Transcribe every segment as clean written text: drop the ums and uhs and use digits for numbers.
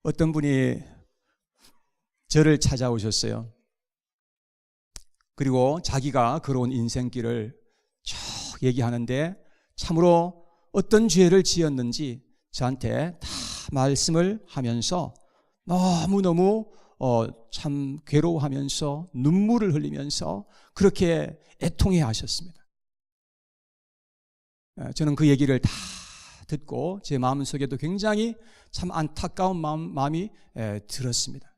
어떤 분이 저를 찾아오셨어요. 그리고 자기가 걸어온 인생길을 쭉 얘기하는데 참으로 어떤 죄를 지었는지 저한테 다 말씀을 하면서 너무너무 참 괴로워하면서 눈물을 흘리면서 그렇게 애통해 하셨습니다. 저는 그 얘기를 다 듣고 제 마음속에도 굉장히 참 안타까운 마음이 들었습니다.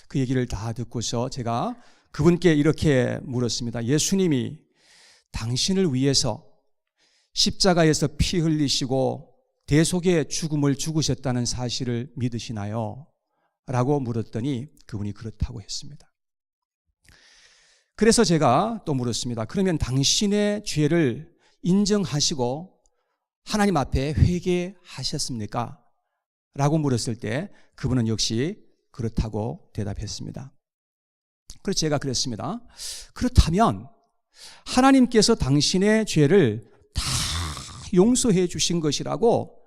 그 얘기를 다 듣고서 제가 그분께 이렇게 물었습니다. 예수님이 당신을 위해서 십자가에서 피 흘리시고 대속의 죽음을 죽으셨다는 사실을 믿으시나요? 라고 물었더니 그분이 그렇다고 했습니다. 그래서 제가 또 물었습니다. 그러면 당신의 죄를 인정하시고 하나님 앞에 회개하셨습니까? 라고 물었을 때 그분은 역시 그렇다고 대답했습니다. 그래서 제가 그랬습니다. 그렇다면 하나님께서 당신의 죄를 다 용서해 주신 것이라고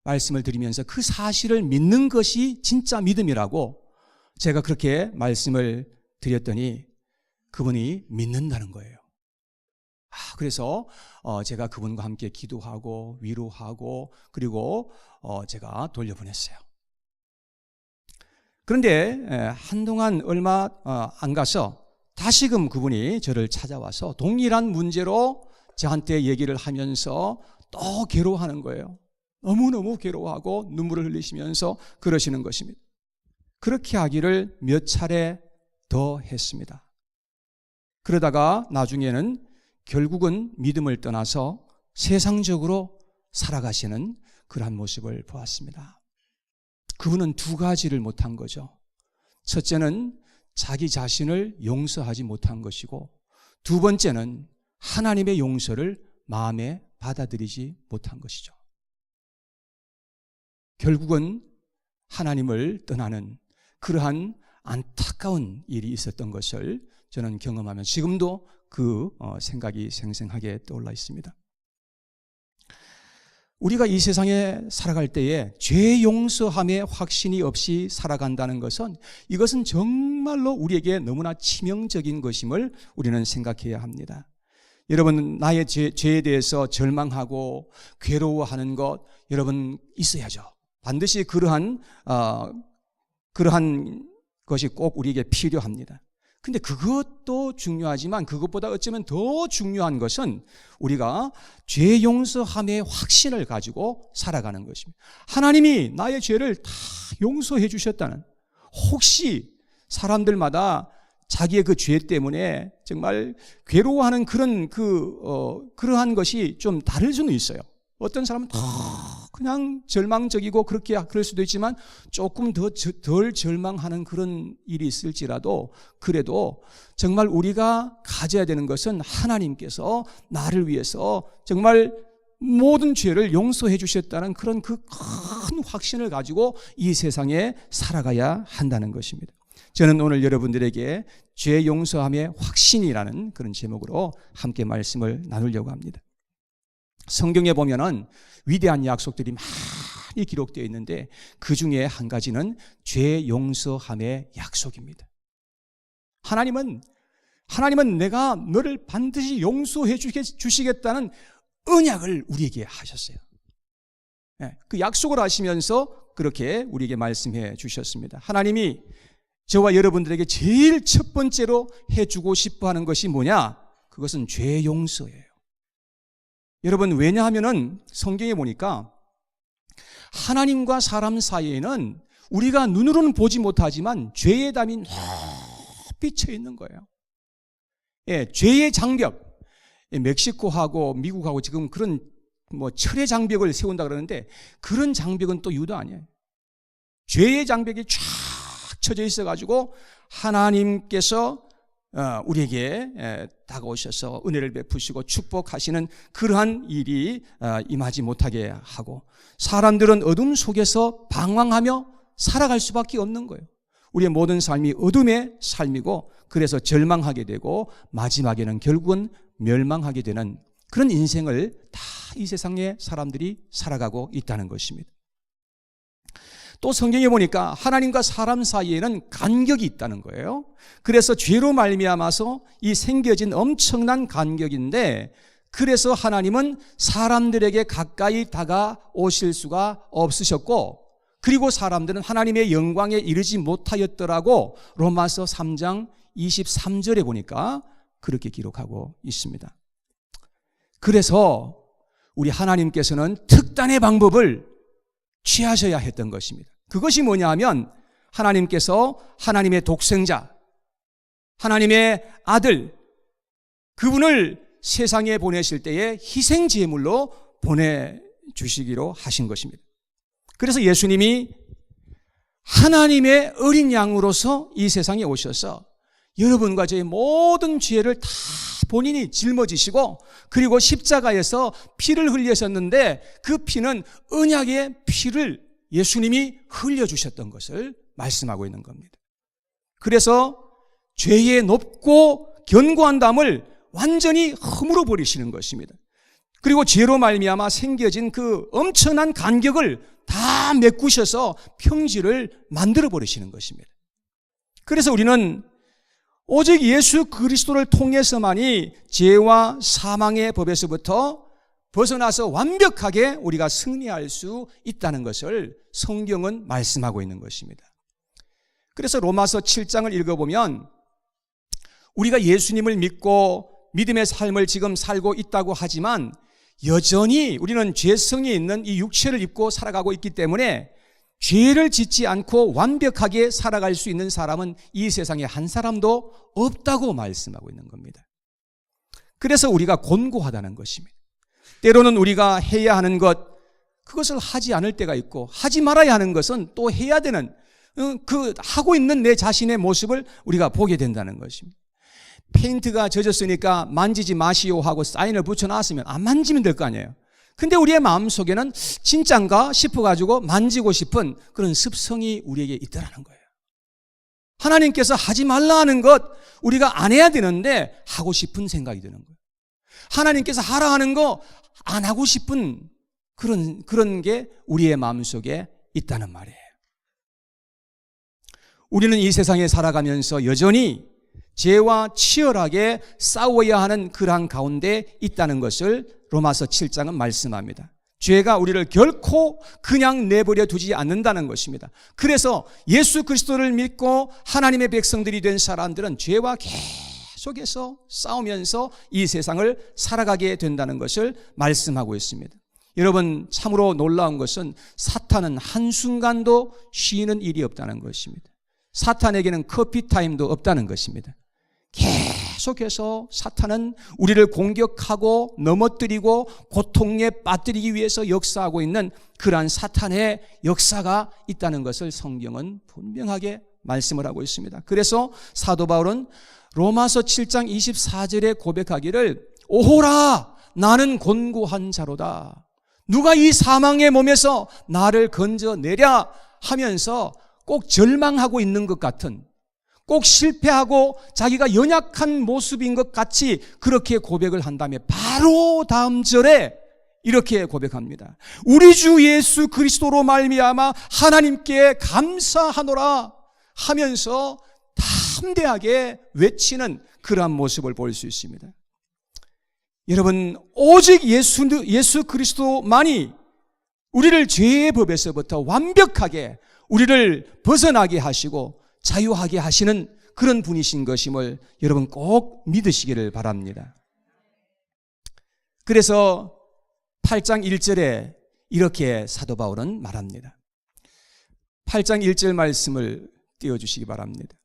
말씀을 드리면서 그 사실을 믿는 것이 진짜 믿음이라고 제가 그렇게 말씀을 드렸더니 그분이 믿는다는 거예요. 그래서 제가 그분과 함께 기도하고 위로하고 그리고 제가 돌려보냈어요. 그런데 한동안 얼마 안 가서 다시금 그분이 저를 찾아와서 동일한 문제로 저한테 얘기를 하면서 또 괴로워하는 거예요. 너무너무 괴로워하고 눈물을 흘리시면서 그러시는 것입니다. 그렇게 하기를 몇 차례 더 했습니다. 그러다가 나중에는 결국은 믿음을 떠나서 세상적으로 살아가시는 그러한 모습을 보았습니다. 그분은 두 가지를 못한 거죠. 첫째는 자기 자신을 용서하지 못한 것이고 두 번째는 하나님의 용서를 마음에 받아들이지 못한 것이죠. 결국은 하나님을 떠나는 그러한 안타까운 일이 있었던 것을 저는 경험하면 지금도 그 생각이 생생하게 떠올라 있습니다. 우리가 이 세상에 살아갈 때에 죄 용서함의 확신이 없이 살아간다는 것은 이것은 정말로 우리에게 너무나 치명적인 것임을 우리는 생각해야 합니다. 여러분, 나의 죄에 대해서 절망하고 괴로워하는 것 여러분 있어야죠. 반드시 그러한 것이 꼭 우리에게 필요합니다. 근데 그것도 중요하지만 그것보다 어쩌면 더 중요한 것은 우리가 죄 용서함의 확신을 가지고 살아가는 것입니다. 하나님이 나의 죄를 다 용서해 주셨다는, 혹시 사람들마다 자기의 그 죄 때문에 정말 괴로워하는 그러한 것이 좀 다를 수는 있어요. 어떤 사람은 그냥 절망적이고 그럴 수도 있지만 조금 덜 절망하는 그런 일이 있을지라도 그래도 정말 우리가 가져야 되는 것은 하나님께서 나를 위해서 정말 모든 죄를 용서해 주셨다는 그런 그 큰 확신을 가지고 이 세상에 살아가야 한다는 것입니다. 저는 오늘 여러분들에게 죄 용서함의 확신이라는 그런 제목으로 함께 말씀을 나누려고 합니다. 성경에 보면은 위대한 약속들이 많이 기록되어 있는데 그 중에 한 가지는 죄 용서함의 약속입니다. 하나님은 내가 너를 반드시 용서해 주시겠다는 언약을 우리에게 하셨어요. 그 약속을 하시면서 그렇게 우리에게 말씀해 주셨습니다. 하나님이 저와 여러분들에게 제일 첫 번째로 해주고 싶어하는 것이 뭐냐? 그것은 죄 용서예요. 여러분, 왜냐하면은 성경에 보니까 하나님과 사람 사이에는 우리가 눈으로는 보지 못하지만 죄의 담이 높이 쳐 있는 거예요. 죄의 장벽, 멕시코하고 미국하고 지금 그런 철의 장벽을 세운다 그러는데 그런 장벽은 또 유도 아니에요. 죄의 장벽이 쫙 쳐져 있어가지고 하나님께서 우리에게 다가오셔서 은혜를 베푸시고 축복하시는 그러한 일이 임하지 못하게 하고 사람들은 어둠 속에서 방황하며 살아갈 수밖에 없는 거예요. 우리의 모든 삶이 어둠의 삶이고 그래서 절망하게 되고 마지막에는 결국은 멸망하게 되는 그런 인생을 다 이 세상의 사람들이 살아가고 있다는 것입니다. 또 성경에 보니까 하나님과 사람 사이에는 간격이 있다는 거예요. 그래서 죄로 말미암아서 이 생겨진 엄청난 간격인데, 그래서 하나님은 사람들에게 가까이 다가오실 수가 없으셨고, 그리고 사람들은 하나님의 영광에 이르지 못하였더라고 로마서 3장 23절에 보니까 그렇게 기록하고 있습니다. 그래서 우리 하나님께서는 특단의 방법을 취하셔야 했던 것입니다. 그것이 뭐냐 하면 하나님께서 하나님의 독생자, 하나님의 아들, 그분을 세상에 보내실 때에 희생제물로 보내주시기로 하신 것입니다. 그래서 예수님이 하나님의 어린 양으로서 이 세상에 오셔서 여러분과 저의 모든 죄를 다 본인이 짊어지시고, 그리고 십자가에서 피를 흘리셨는데 그 피는 언약의 피를 예수님이 흘려주셨던 것을 말씀하고 있는 겁니다. 그래서 죄의 높고 견고한 담을 완전히 허물어 버리시는 것입니다. 그리고 죄로 말미암아 생겨진 그 엄청난 간격을 다 메꾸셔서 평지를 만들어 버리시는 것입니다. 그래서 우리는 오직 예수 그리스도를 통해서만이 죄와 사망의 법에서부터 벗어나서 완벽하게 우리가 승리할 수 있다는 것을 성경은 말씀하고 있는 것입니다. 그래서 로마서 7장을 읽어보면 우리가 예수님을 믿고 믿음의 삶을 지금 살고 있다고 하지만 여전히 우리는 죄성이 있는 이 육체를 입고 살아가고 있기 때문에 죄를 짓지 않고 완벽하게 살아갈 수 있는 사람은 이 세상에 한 사람도 없다고 말씀하고 있는 겁니다. 그래서 우리가 곤고하다는 것입니다. 때로는 우리가 해야 하는 것, 그것을 하지 않을 때가 있고, 하지 말아야 하는 것은 또 해야 되는, 하고 있는 내 자신의 모습을 우리가 보게 된다는 것입니다. 페인트가 젖었으니까 만지지 마시오 하고 사인을 붙여놨으면 안 만지면 될 거 아니에요. 근데 우리의 마음속에는 진짠가 싶어가지고 만지고 싶은 그런 습성이 우리에게 있더라는 거예요. 하나님께서 하지 말라 하는 것 우리가 안 해야 되는데 하고 싶은 생각이 드는 거예요. 하나님께서 하라 하는 거 안 하고 싶은 그런 게 우리의 마음속에 있다는 말이에요. 우리는 이 세상에 살아가면서 여전히 죄와 치열하게 싸워야 하는 그러한 가운데 있다는 것을 로마서 7장은 말씀합니다. 죄가 우리를 결코 그냥 내버려 두지 않는다는 것입니다. 그래서 예수 그리스도를 믿고 하나님의 백성들이 된 사람들은 죄와 계속해서 싸우면서 이 세상을 살아가게 된다는 것을 말씀하고 있습니다. 여러분, 참으로 놀라운 것은 사탄은 한순간도 쉬는 일이 없다는 것입니다. 사탄에게는 커피 타임도 없다는 것입니다. 계속해서 사탄은 우리를 공격하고 넘어뜨리고 고통에 빠뜨리기 위해서 역사하고 있는 그러한 사탄의 역사가 있다는 것을 성경은 분명하게 말씀을 하고 있습니다. 그래서 사도 바울은 로마서 7장 24절에 고백하기를 오호라 나는 곤고한 자로다. 누가 이 사망의 몸에서 나를 건져내랴 하면서 꼭 절망하고 있는 것 같은, 꼭 실패하고 자기가 연약한 모습인 것 같이 그렇게 고백을 한 다음에 바로 다음 절에 이렇게 고백합니다. 우리 주 예수 그리스도로 말미암아 하나님께 감사하노라 하면서 담대하게 외치는 그러한 모습을 볼 수 있습니다. 여러분, 오직 예수 그리스도만이 우리를 죄의 법에서부터 완벽하게 우리를 벗어나게 하시고 자유하게 하시는 그런 분이신 것임을 여러분 꼭 믿으시기를 바랍니다. 그래서 8장 1절에 이렇게 사도 바울은 말합니다. 8장 1절 말씀을 띄워주시기 바랍니다.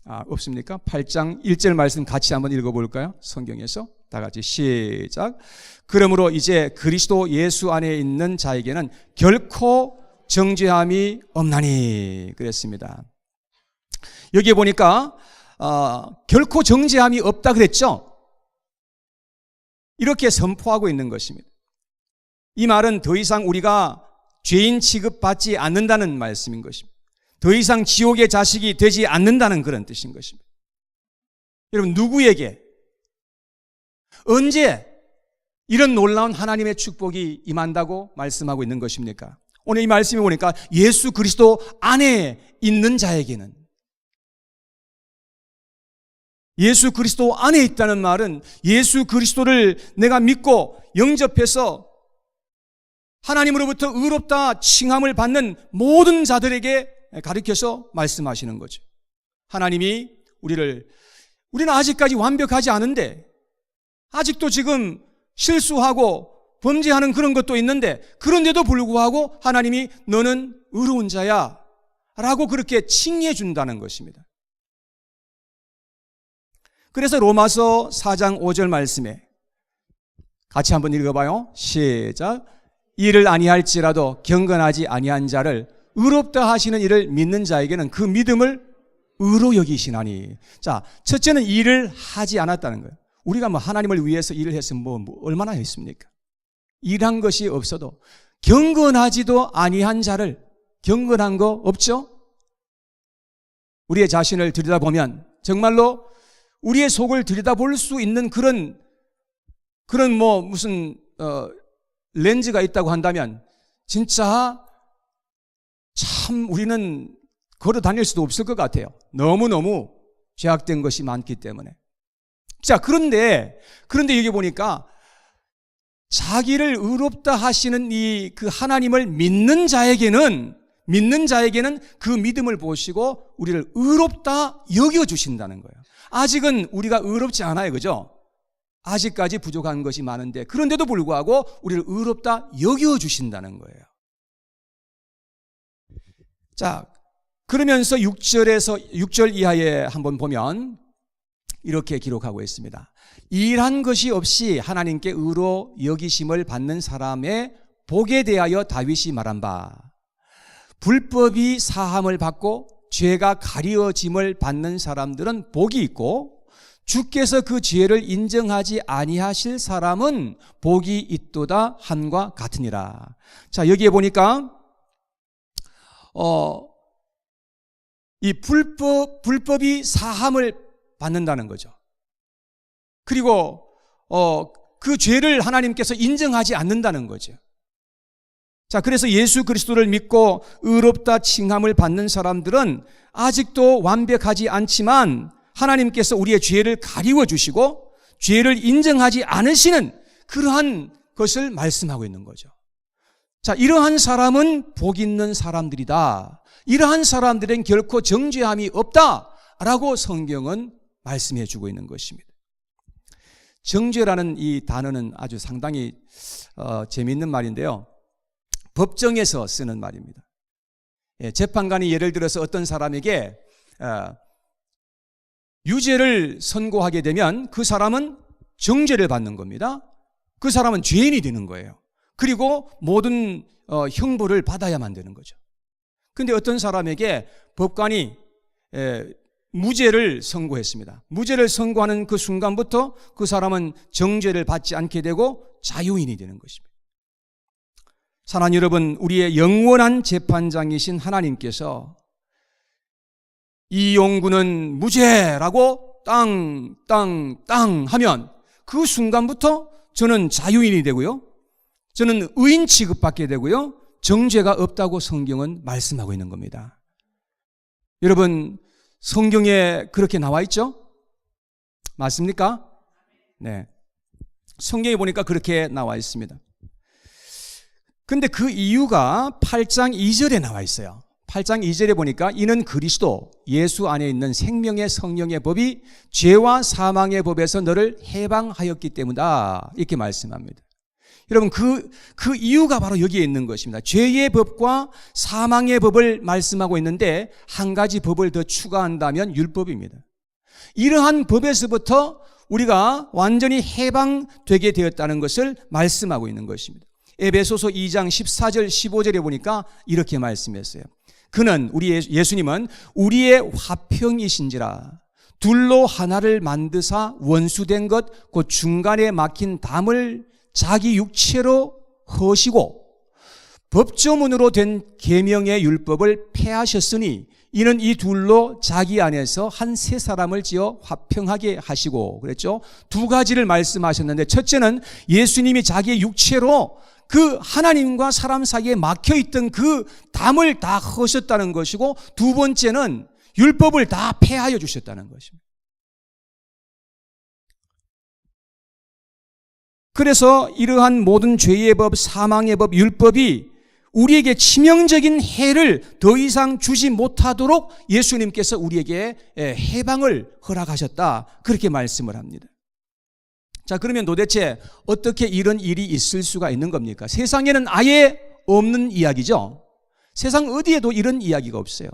없습니까? 8장 1절 말씀 같이 한번 읽어볼까요? 성경에서 다 같이 시작. 그러므로 이제 그리스도 예수 안에 있는 자에게는 결코 정죄함이 없나니 그랬습니다. 여기에 보니까 결코 정죄함이 없다 그랬죠? 이렇게 선포하고 있는 것입니다. 이 말은 더 이상 우리가 죄인 취급받지 않는다는 말씀인 것입니다. 더 이상 지옥의 자식이 되지 않는다는 그런 뜻인 것입니다. 여러분, 누구에게 언제 이런 놀라운 하나님의 축복이 임한다고 말씀하고 있는 것입니까? 오늘 이 말씀에 보니까 예수 그리스도 안에 있는 자에게는, 예수 그리스도 안에 있다는 말은 예수 그리스도를 내가 믿고 영접해서 하나님으로부터 의롭다 칭함을 받는 모든 자들에게 가르쳐서 말씀하시는 거죠. 하나님이 우리는 아직까지 완벽하지 않은데, 아직도 지금 실수하고 범죄하는 그런 것도 있는데, 그런데도 불구하고 하나님이 너는 의로운 자야 라고 그렇게 칭해 준다는 것입니다. 그래서 로마서 4장 5절 말씀에 같이 한번 읽어봐요. 시작. 이를 아니할지라도 경건하지 아니한 자를 의롭다 하시는 이를 믿는 자에게는 그 믿음을 의로 여기시나니. 자, 첫째는 일을 하지 않았다는 거예요. 우리가 하나님을 위해서 일을 했으면 얼마나 했습니까? 일한 것이 없어도, 경건하지도 아니한 자를, 경건한 거 없죠? 우리의 자신을 들여다보면 정말로 우리의 속을 들여다볼 수 있는 그런 무슨 렌즈가 있다고 한다면 진짜 참 우리는 걸어 다닐 수도 없을 것 같아요. 너무너무 죄악된 것이 많기 때문에. 자, 그런데 여기 보니까 자기를 의롭다 하시는 그 하나님을 믿는 자에게는 그 믿음을 보시고 우리를 의롭다 여겨주신다는 거예요. 아직은 우리가 의롭지 않아요. 그죠? 아직까지 부족한 것이 많은데, 그런데도 불구하고 우리를 의롭다 여겨주신다는 거예요. 자, 그러면서 6절 이하에 한번 보면 이렇게 기록하고 있습니다. 일한 것이 없이 하나님께 의로 여기심을 받는 사람의 복에 대하여 다윗이 말한 바, 불법이 사함을 받고 죄가 가리워짐을 받는 사람들은 복이 있고 주께서 그 죄를 인정하지 아니하실 사람은 복이 있도다 함과 같으니라. 자, 여기에 보니까 이 불법이 사함을 받는다는 거죠. 그리고 그 죄를 하나님께서 인정하지 않는다는 거죠. 자, 그래서 예수 그리스도를 믿고 의롭다 칭함을 받는 사람들은 아직도 완벽하지 않지만 하나님께서 우리의 죄를 가리워 주시고 죄를 인정하지 않으시는 그러한 것을 말씀하고 있는 거죠. 자, 이러한 사람은 복 있는 사람들이다. 이러한 사람들은 결코 정죄함이 없다라고 성경은 말씀해 주고 있는 것입니다. 정죄라는 이 단어는 아주 상당히 재미있는 말인데요. 법정에서 쓰는 말입니다. 재판관이 예를 들어서 어떤 사람에게 유죄를 선고하게 되면 그 사람은 정죄를 받는 겁니다. 그 사람은 죄인이 되는 거예요. 그리고 모든 형벌을 받아야만 되는 거죠. 그런데 어떤 사람에게 법관이 무죄를 선고했습니다. 무죄를 선고하는 그 순간부터 그 사람은 정죄를 받지 않게 되고 자유인이 되는 것입니다. 사랑하는 여러분, 우리의 영원한 재판장이신 하나님께서 이용구는 무죄라고 땅 하면 그 순간부터 저는 자유인이 되고요, 저는 의인 취급받게 되고요, 정죄가 없다고 성경은 말씀하고 있는 겁니다. 여러분, 성경에 그렇게 나와 있죠? 맞습니까? 네. 성경에 보니까 그렇게 나와 있습니다. 근데 그 이유가 8장 2절에 나와 있어요. 8장 2절에 보니까 이는 그리스도 예수 안에 있는 생명의 성령의 법이 죄와 사망의 법에서 너를 해방하였기 때문이다. 이렇게 말씀합니다. 여러분, 그 이유가 바로 여기에 있는 것입니다. 죄의 법과 사망의 법을 말씀하고 있는데 한 가지 법을 더 추가한다면 율법입니다. 이러한 법에서부터 우리가 완전히 해방되게 되었다는 것을 말씀하고 있는 것입니다. 에베소서 2장 14절 15절에 보니까 이렇게 말씀했어요. 그는, 예수님은 우리의 화평이신지라 둘로 하나를 만드사 원수된 것 곧 중간에 막힌 담을 자기 육체로 허시고 법조문으로 된 계명의 율법을 폐하셨으니 이는 이 둘로 자기 안에서 한 세 사람을 지어 화평하게 하시고, 그랬죠? 두 가지를 말씀하셨는데, 첫째는 예수님이 자기의 육체로 그 하나님과 사람 사이에 막혀있던 그 담을 다 허셨다는 것이고, 두 번째는 율법을 다 폐하여 주셨다는 것입니다. 그래서 이러한 모든 죄의 법, 사망의 법, 율법이 우리에게 치명적인 해를 더 이상 주지 못하도록 예수님께서 우리에게 해방을 허락하셨다, 그렇게 말씀을 합니다. 자, 그러면 도대체 어떻게 이런 일이 있을 수가 있는 겁니까? 세상에는 아예 없는 이야기죠. 세상 어디에도 이런 이야기가 없어요.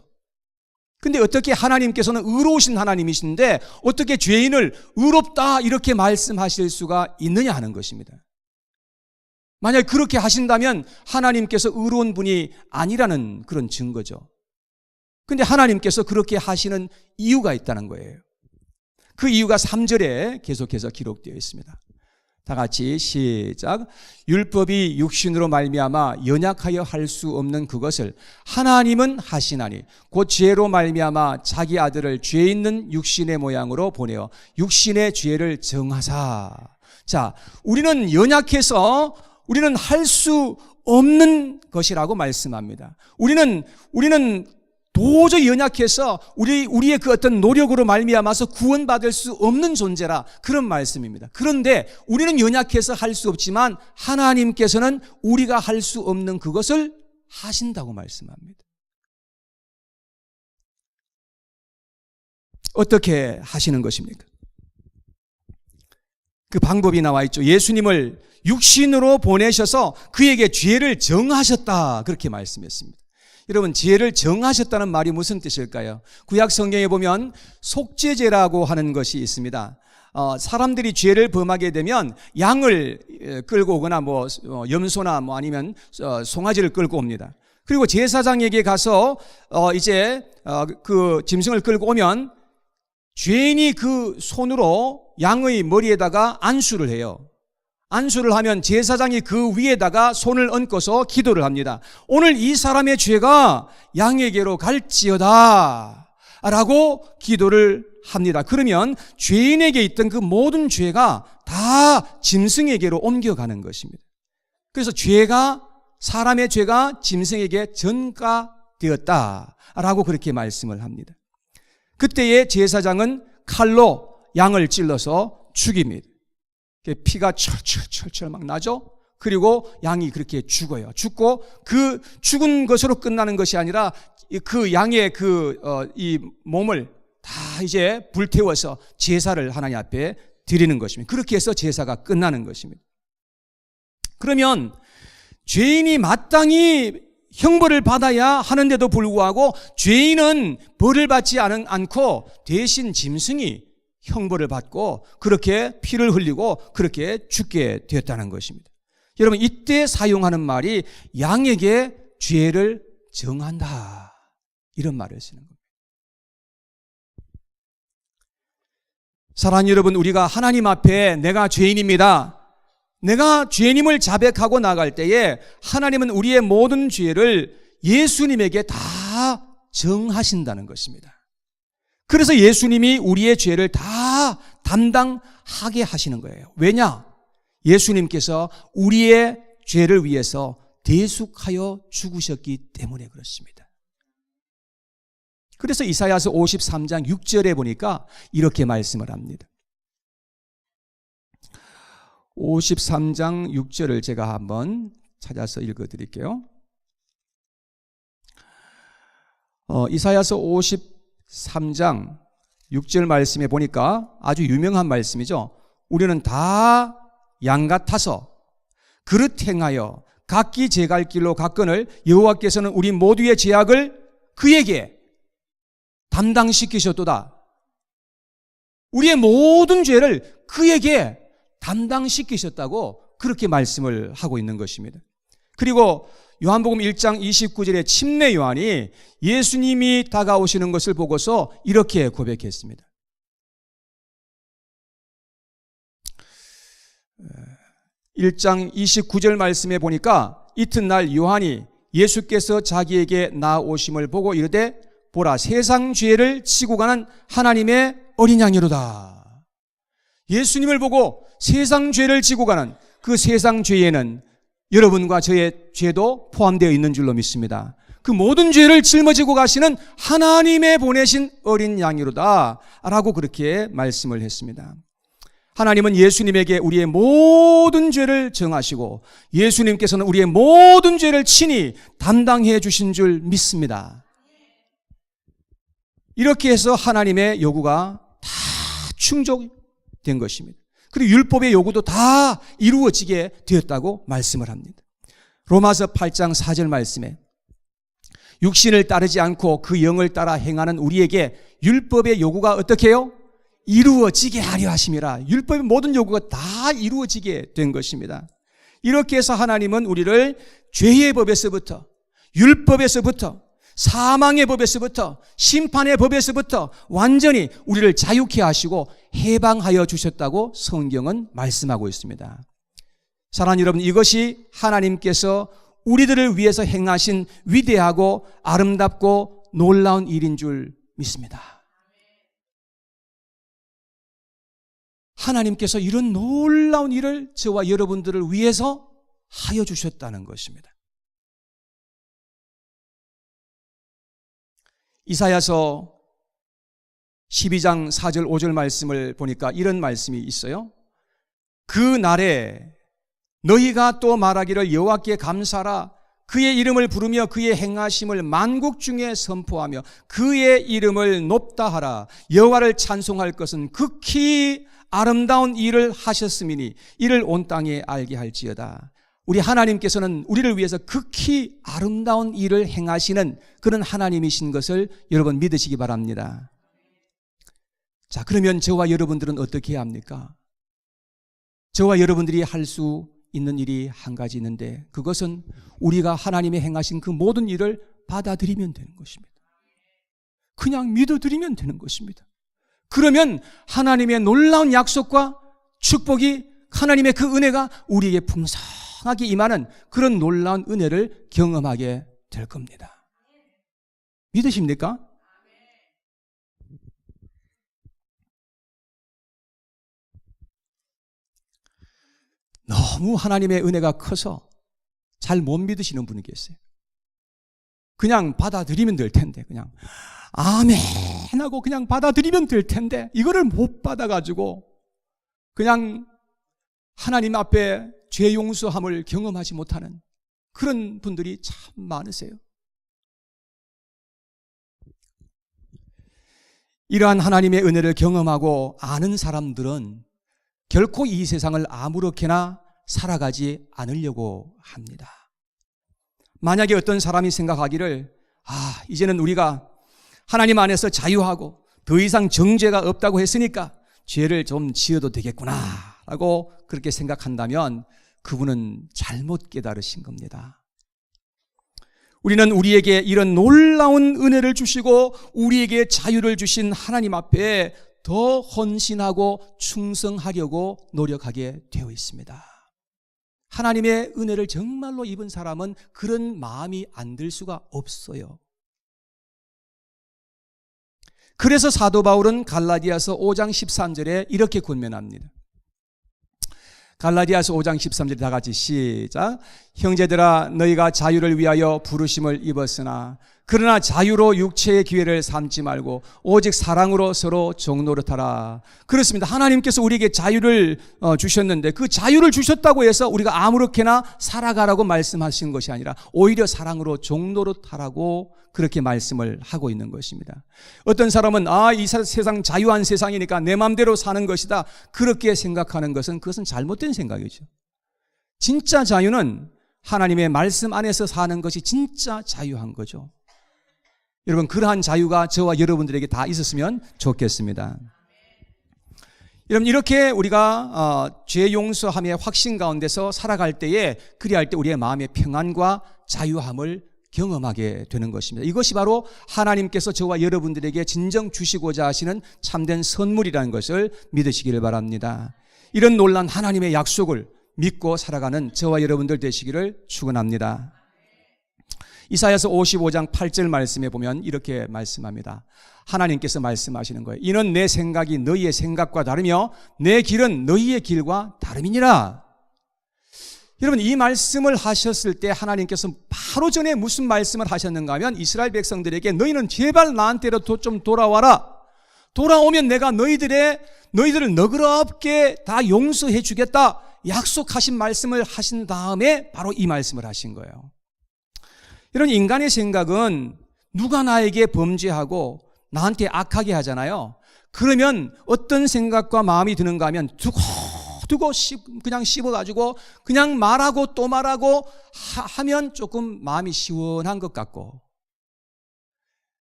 근데 어떻게 하나님께서는 의로우신 하나님이신데 어떻게 죄인을 의롭다 이렇게 말씀하실 수가 있느냐 하는 것입니다. 만약 그렇게 하신다면 하나님께서 의로운 분이 아니라는 그런 증거죠. 근데 하나님께서 그렇게 하시는 이유가 있다는 거예요. 그 이유가 3절에 계속해서 기록되어 있습니다. 다 같이 시작. 율법이 육신으로 말미암아 연약하여 할 수 없는 그것을 하나님은 하시나니 곧 죄로 말미암아 자기 아들을 죄 있는 육신의 모양으로 보내어 육신의 죄를 정하사. 자, 우리는 연약해서 우리는 할 수 없는 것이라고 말씀합니다. 우리는 도저히 연약해서 우리의 그 어떤 노력으로 말미암아서 구원받을 수 없는 존재라, 그런 말씀입니다. 그런데 우리는 연약해서 할 수 없지만 하나님께서는 우리가 할 수 없는 그것을 하신다고 말씀합니다. 어떻게 하시는 것입니까? 그 방법이 나와 있죠. 예수님을 육신으로 보내셔서 그에게 죄를 정하셨다, 그렇게 말씀했습니다. 여러분, 죄를 정하셨다는 말이 무슨 뜻일까요? 구약 성경에 보면 속죄제라고 하는 것이 있습니다. 사람들이 죄를 범하게 되면 양을 끌고 오거나 염소나 아니면 송아지를 끌고 옵니다. 그리고 제사장에게 가서 그 짐승을 끌고 오면 죄인이 그 손으로 양의 머리에다가 안수를 해요. 안수를 하면 제사장이 그 위에다가 손을 얹고서 기도를 합니다. 오늘 이 사람의 죄가 양에게로 갈지어다 라고 기도를 합니다. 그러면 죄인에게 있던 그 모든 죄가 다 짐승에게로 옮겨가는 것입니다. 그래서 사람의 죄가 짐승에게 전가되었다라고 그렇게 말씀을 합니다. 그때에 제사장은 칼로 양을 찔러서 죽입니다. 피가 철철철철 막 나죠. 그리고 양이 그렇게 죽어요. 죽고 그 죽은 것으로 끝나는 것이 아니라 그 양의 이 몸을 다 이제 불태워서 제사를 하나님 앞에 드리는 것입니다. 그렇게 해서 제사가 끝나는 것입니다. 그러면 죄인이 마땅히 형벌을 받아야 하는데도 불구하고 죄인은 벌을 받지 않고 대신 짐승이 형벌을 받고 그렇게 피를 흘리고 그렇게 죽게 되었다는 것입니다. 여러분, 이때 사용하는 말이 양에게 죄를 정한다, 이런 말을 쓰는 겁니다. 사랑하는 여러분, 우리가 하나님 앞에 내가 죄인입니다, 내가 죄인임을 자백하고 나갈 때에 하나님은 우리의 모든 죄를 예수님에게 다 정하신다는 것입니다. 그래서 예수님이 우리의 죄를 다 담당하게 하시는 거예요. 왜냐? 예수님께서 우리의 죄를 위해서 대속하여 죽으셨기 때문에 그렇습니다. 그래서 이사야서 53장 6절에 보니까 이렇게 말씀을 합니다. 53장 6절을 제가 한번 찾아서 읽어드릴게요. 이사야서 53장 6절 말씀에 보니까 아주 유명한 말씀이죠. 우리는 다 양 같아서 그릇 행하여 각기 제 갈 길로 갔거늘 여호와께서는 우리 모두의 죄악을 그에게 담당시키셨도다. 우리의 모든 죄를 그에게 담당시키셨다고 그렇게 말씀을 하고 있는 것입니다. 그리고 요한복음 1장 29절에 침례 요한이 예수님이 다가오시는 것을 보고서 이렇게 고백했습니다. 1장 29절 말씀에 보니까 이튿날 요한이 예수께서 자기에게 나오심을 보고 이르되 보라, 세상 죄를 지고 가는 하나님의 어린 양이로다. 예수님을 보고 세상 죄를 지고 가는 그 세상 죄에는 여러분과 저의 죄도 포함되어 있는 줄로 믿습니다. 그 모든 죄를 짊어지고 가시는 하나님의 보내신 어린 양이로다 라고 그렇게 말씀을 했습니다. 하나님은 예수님에게 우리의 모든 죄를 정하시고 예수님께서는 우리의 모든 죄를 친히 담당해 주신 줄 믿습니다. 이렇게 해서 하나님의 요구가 다 충족된 것입니다. 그리고 율법의 요구도 다 이루어지게 되었다고 말씀을 합니다. 로마서 8장 4절 말씀에 육신을 따르지 않고 그 영을 따라 행하는 우리에게 율법의 요구가 어떻게 해요? 이루어지게 하려 하심이라. 율법의 모든 요구가 다 이루어지게 된 것입니다. 이렇게 해서 하나님은 우리를 죄의 법에서부터, 율법에서부터, 사망의 법에서부터, 심판의 법에서부터 완전히 우리를 자유케 하시고 해방하여 주셨다고 성경은 말씀하고 있습니다. 사랑하는 여러분, 이것이 하나님께서 우리들을 위해서 행하신 위대하고 아름답고 놀라운 일인 줄 믿습니다. 하나님께서 이런 놀라운 일을 저와 여러분들을 위해서 하여 주셨다는 것입니다. 이사야서 12장 4절 5절 말씀을 보니까 이런 말씀이 있어요. 그 날에 너희가 또 말하기를 여호와께 감사하라. 그의 이름을 부르며 그의 행하심을 만국 중에 선포하며 그의 이름을 높다 하라. 여호와를 찬송할 것은 극히 아름다운 일을 하셨음이니 이를 온 땅에 알게 할지어다. 우리 하나님께서는 우리를 위해서 극히 아름다운 일을 행하시는 그런 하나님이신 것을 여러분 믿으시기 바랍니다. 자, 그러면 저와 여러분들은 어떻게 해야 합니까? 저와 여러분들이 할 수 있는 일이 한 가지 있는데 그것은 우리가 하나님의 행하신 그 모든 일을 받아들이면 되는 것입니다. 그냥 믿어드리면 되는 것입니다. 그러면 하나님의 놀라운 약속과 축복이, 하나님의 그 은혜가 우리에게 풍성하게 임하는 그런 놀라운 은혜를 경험하게 될 겁니다. 믿으십니까? 너무 하나님의 은혜가 커서 잘 못 믿으시는 분이 계세요. 그냥 받아들이면 될 텐데, 그냥 아멘 하고 그냥 받아들이면 될 텐데 이거를 못 받아가지고 그냥 하나님 앞에 죄 용서함을 경험하지 못하는 그런 분들이 참 많으세요. 이러한 하나님의 은혜를 경험하고 아는 사람들은 결코 이 세상을 아무렇게나 살아가지 않으려고 합니다. 만약에 어떤 사람이 생각하기를 이제는 우리가 하나님 안에서 자유하고 더 이상 정죄가 없다고 했으니까 죄를 좀 지어도 되겠구나 라고 그렇게 생각한다면 그분은 잘못 깨달으신 겁니다. 우리는 우리에게 이런 놀라운 은혜를 주시고 우리에게 자유를 주신 하나님 앞에 더 헌신하고 충성하려고 노력하게 되어 있습니다. 하나님의 은혜를 정말로 입은 사람은 그런 마음이 안 들 수가 없어요. 그래서 사도 바울은 갈라디아서 5장 13절에 이렇게 권면합니다. 갈라디아서 5장 13절 다 같이 시작. 형제들아 너희가 자유를 위하여 부르심을 입었으나 그러나 자유로 육체의 기회를 삼지 말고 오직 사랑으로 서로 종노릇하라. 그렇습니다. 하나님께서 우리에게 자유를 주셨는데 그 자유를 주셨다고 해서 우리가 아무렇게나 살아가라고 말씀하신 것이 아니라 오히려 사랑으로 종노릇하라고 그렇게 말씀을 하고 있는 것입니다. 어떤 사람은 이 세상 자유한 세상이니까 내 마음대로 사는 것이다 그렇게 생각하는 것은 그것은 잘못된 생각이죠. 진짜 자유는 하나님의 말씀 안에서 사는 것이 진짜 자유한 거죠. 여러분 그러한 자유가 저와 여러분들에게 다 있었으면 좋겠습니다. 여러분 이렇게 우리가 죄 용서함의 확신 가운데서 살아갈 때에 그리할 때 우리의 마음의 평안과 자유함을 경험하게 되는 것입니다. 이것이 바로 하나님께서 저와 여러분들에게 진정 주시고자 하시는 참된 선물이라는 것을 믿으시기를 바랍니다. 이런 놀라운 하나님의 약속을 믿고 살아가는 저와 여러분들 되시기를 축원합니다. 이사야서 55장 8절 말씀에 보면 이렇게 말씀합니다. 하나님께서 말씀하시는 거예요. 이는 내 생각이 너희의 생각과 다르며 내 길은 너희의 길과 다름이니라. 여러분, 이 말씀을 하셨을 때 하나님께서 바로 전에 무슨 말씀을 하셨는가 하면 이스라엘 백성들에게 너희는 제발 나한테로 좀 돌아와라. 돌아오면 내가 너희들을 너그럽게 다 용서해 주겠다. 약속하신 말씀을 하신 다음에 바로 이 말씀을 하신 거예요. 이런 인간의 생각은 누가 나에게 범죄하고 나한테 악하게 하잖아요. 그러면 어떤 생각과 마음이 드는가 하면 두고 그냥 씹어가지고 그냥 말하고 또 말하고 하면 조금 마음이 시원한 것 같고,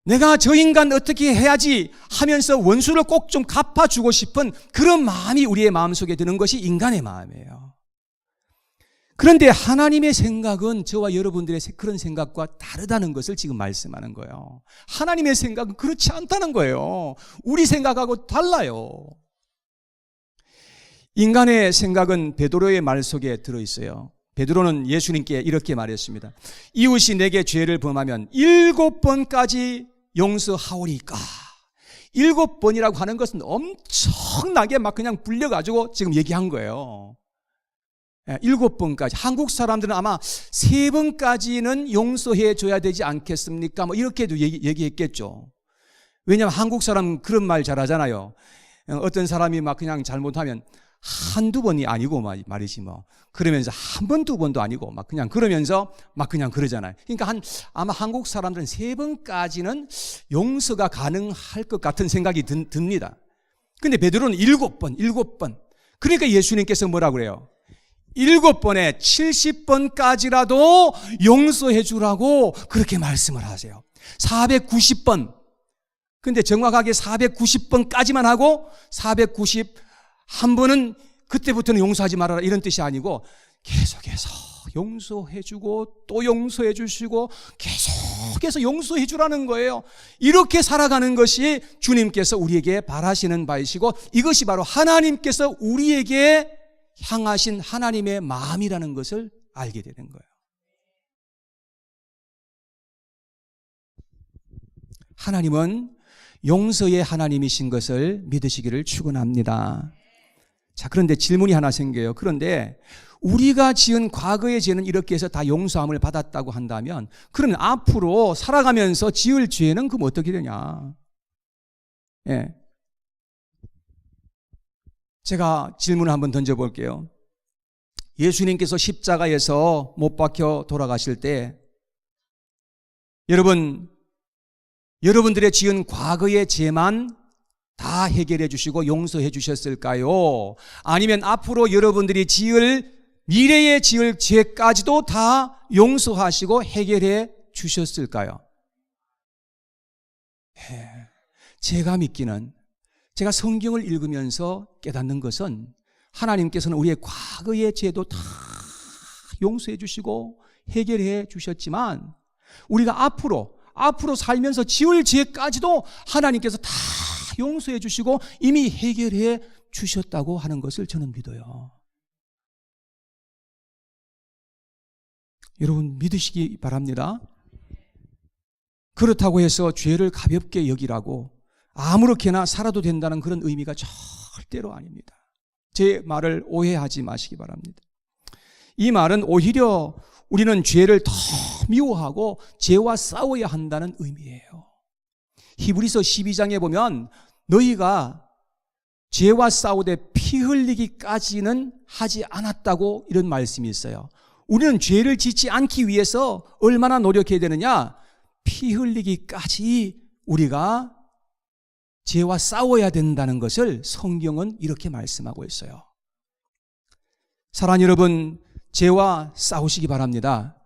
내가 저 인간 어떻게 해야지 하면서 원수를 꼭 좀 갚아주고 싶은 그런 마음이 우리의 마음속에 드는 것이 인간의 마음이에요. 그런데 하나님의 생각은 저와 여러분들의 그런 생각과 다르다는 것을 지금 말씀하는 거예요. 하나님의 생각은 그렇지 않다는 거예요. 우리 생각하고 달라요. 인간의 생각은 베드로의 말 속에 들어있어요. 베드로는 예수님께 이렇게 말했습니다. 이웃이 내게 죄를 범하면 7번까지 용서하오리까. 7번이라고 하는 것은 엄청나게 막 그냥 불려가지고 지금 얘기한 거예요. 7번까지. 한국 사람들은 아마 3번까지는 용서해 줘야 되지 않겠습니까? 뭐 이렇게도 얘기했겠죠. 왜냐하면 한국 사람은 그런 말 잘하잖아요. 어떤 사람이 막 그냥 잘못하면 한두 번이 아니고 말이지 뭐. 그러면서 한 번, 두 번도 아니고 막 그냥 그러면서 막 그냥 그러잖아요. 그러니까 아마 한국 사람들은 3번까지는 용서가 가능할 것 같은 생각이 듭니다. 근데 베드로는 7번. 그러니까 예수님께서 뭐라고 그래요? 7번에 70번까지라도 용서해 주라고 그렇게 말씀을 하세요. 490번. 근데 정확하게 490번까지만 하고 491번은 그때부터는 용서하지 말아라 이런 뜻이 아니고 계속해서 용서해 주고 또 용서해 주시고 계속해서 용서해 주라는 거예요. 이렇게 살아가는 것이 주님께서 우리에게 바라시는 바이시고, 이것이 바로 하나님께서 우리에게 향하신 하나님의 마음이라는 것을 알게 되는 거예요. 하나님은 용서의 하나님이신 것을 믿으시기를 축원합니다. 자, 그런데 질문이 하나 생겨요. 그런데 우리가 지은 과거의 죄는 이렇게 해서 다 용서함을 받았다고 한다면, 그러면 앞으로 살아가면서 지을 죄는 그럼 어떻게 되냐? 예. 제가 질문을 한번 던져볼게요. 예수님께서 십자가에서 못 박혀 돌아가실 때 여러분들의 지은 과거의 죄만 다 해결해 주시고 용서해 주셨을까요? 아니면 앞으로 여러분들이 미래에 지을 죄까지도 다 용서하시고 해결해 주셨을까요? 제가 믿기는, 제가 성경을 읽으면서 깨닫는 것은 하나님께서는 우리의 과거의 죄도 다 용서해 주시고 해결해 주셨지만, 우리가 앞으로 살면서 지을 죄까지도 하나님께서 다 용서해 주시고 이미 해결해 주셨다고 하는 것을 저는 믿어요. 여러분 믿으시기 바랍니다. 그렇다고 해서 죄를 가볍게 여기라고 아무렇게나 살아도 된다는 그런 의미가 절대로 아닙니다. 제 말을 오해하지 마시기 바랍니다. 이 말은 오히려 우리는 죄를 더 미워하고 죄와 싸워야 한다는 의미예요. 히브리서 12장에 보면 너희가 죄와 싸우되 피 흘리기까지는 하지 않았다고 이런 말씀이 있어요. 우리는 죄를 짓지 않기 위해서 얼마나 노력해야 되느냐? 피 흘리기까지 우리가 죄와 싸워야 된다는 것을 성경은 이렇게 말씀하고 있어요. 사랑하는 여러분, 죄와 싸우시기 바랍니다.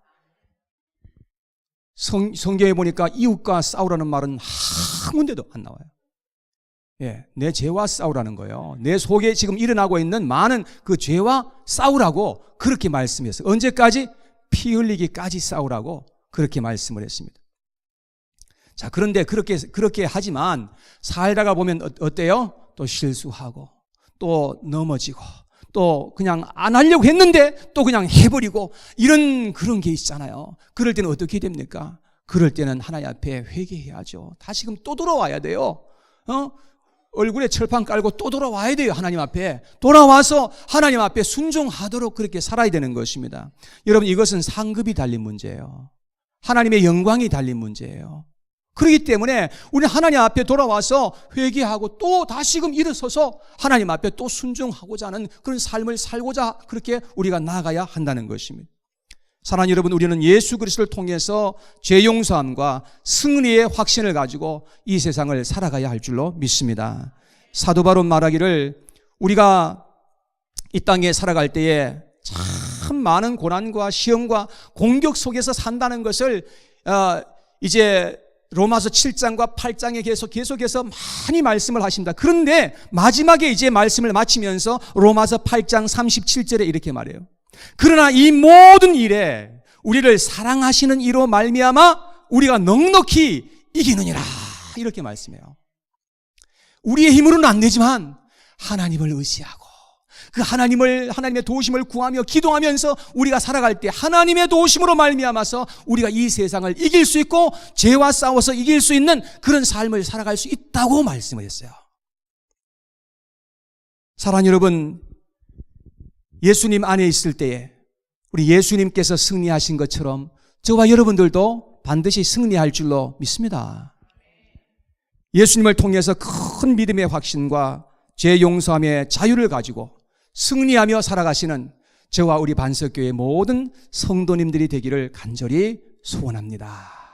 성경에 보니까 이웃과 싸우라는 말은 한 군데도 안 나와요. 내 죄와 싸우라는 거예요. 내 속에 지금 일어나고 있는 많은 그 죄와 싸우라고 그렇게 말씀했어요. 언제까지? 피 흘리기까지 싸우라고 그렇게 말씀을 했습니다. 자, 그런데 그렇게 하지만 살다가 보면 어때요? 또 실수하고 또 넘어지고 또 그냥 안 하려고 했는데 또 그냥 해버리고 이런 그런 게 있잖아요. 그럴 때는 어떻게 됩니까? 그럴 때는 하나님 앞에 회개해야죠. 다시금 또 돌아와야 돼요. 얼굴에 철판 깔고 또 돌아와야 돼요. 하나님 앞에 돌아와서 하나님 앞에 순종하도록 그렇게 살아야 되는 것입니다. 여러분, 이것은 상급이 달린 문제예요. 하나님의 영광이 달린 문제예요. 그렇기 때문에 우리 하나님 앞에 돌아와서 회개하고 또 다시금 일어서서 하나님 앞에 또 순종하고자 하는 그런 삶을 살고자 그렇게 우리가 나아가야 한다는 것입니다. 사랑하는 여러분, 우리는 예수 그리스도를 통해서 죄 용서함과 승리의 확신을 가지고 이 세상을 살아가야 할 줄로 믿습니다. 사도 바로 말하기를 우리가 이 땅에 살아갈 때에 참 많은 고난과 시험과 공격 속에서 산다는 것을 이제 로마서 7장과 8장에 계속해서 많이 말씀을 하십니다. 그런데 마지막에 이제 말씀을 마치면서 로마서 8장 37절에 이렇게 말해요. 그러나 이 모든 일에 우리를 사랑하시는 이로 말미암아 우리가 넉넉히 이기느니라, 이렇게 말씀해요. 우리의 힘으로는 안 되지만 하나님을 의지하고 그 하나님의 도우심을 구하며 기도하면서 우리가 살아갈 때 하나님의 도우심으로 말미암아서 우리가 이 세상을 이길 수 있고 죄와 싸워서 이길 수 있는 그런 삶을 살아갈 수 있다고 말씀을 했어요. 사랑하는 여러분, 예수님 안에 있을 때에 우리 예수님께서 승리하신 것처럼 저와 여러분들도 반드시 승리할 줄로 믿습니다. 예수님을 통해서 큰 믿음의 확신과 죄 용서함의 자유를 가지고 승리하며 살아가시는 저와 우리 반석교회 모든 성도님들이 되기를 간절히 소원합니다.